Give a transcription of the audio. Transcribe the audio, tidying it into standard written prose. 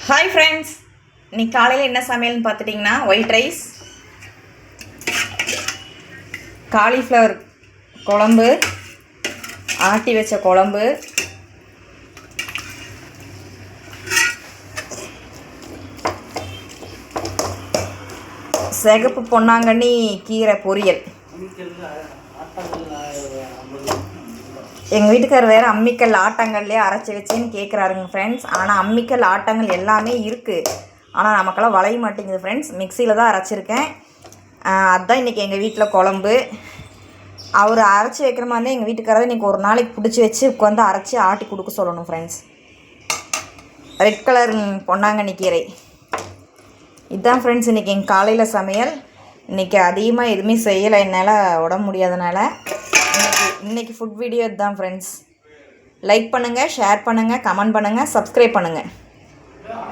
Hi friends, இன்னைக்கு காலையில் என்ன சமையல்னு பார்த்துட்டிங்கன்னா ஒயிட் ரைஸ், காலிஃப்ளவர் குழம்பு, ஆட்டி வச்ச குழம்பு, சிகப்பு பொன்னாங்கண்ணி கீரை பொரியல். எங்கள் வீட்டுக்கார் வேறு அம்மிக்கல் ஆட்டங்கள்லேயே அரைச்சி வச்சேன்னு கேட்குறாருங்க ஃப்ரெண்ட்ஸ். ஆனால் அம்மிக்கல் ஆட்டங்கள் எல்லாமே இருக்குது, ஆனால் நமக்கெல்லாம் வளைய மாட்டேங்குது ஃப்ரெண்ட்ஸ். மிக்சியில் தான் அரைச்சிருக்கேன். அதுதான் இன்றைக்கி எங்கள் வீட்டில் குழம்பு. அவர் அரைச்சி வைக்கிற மாதிரி தான் எங்கள் வீட்டுக்காரர் இன்றைக்கி ஒரு நாளைக்கு பிடிச்சி வச்சு உட்காந்து அரைச்சி ஆட்டி கொடுக்க சொல்லணும் ஃப்ரெண்ட்ஸ். ரெட் கலர் பொன்னாங்கண்ணி கீரை இதுதான் ஃப்ரெண்ட்ஸ் இன்றைக்கி எங்கள் காலையில் சமையல். இன்றைக்கி அதிகமாக எதுவுமே செய்யலை, என்னால் உடம்பு முடியாதனால. இன்றைக்கி ஃபுட் வீடியோ இதுதான் ஃப்ரெண்ட்ஸ். லைக் பண்ணுங்கள், ஷேர் பண்ணுங்கள், கமெண்ட் பண்ணுங்கள், சப்ஸ்கிரைப் பண்ணுங்கள்.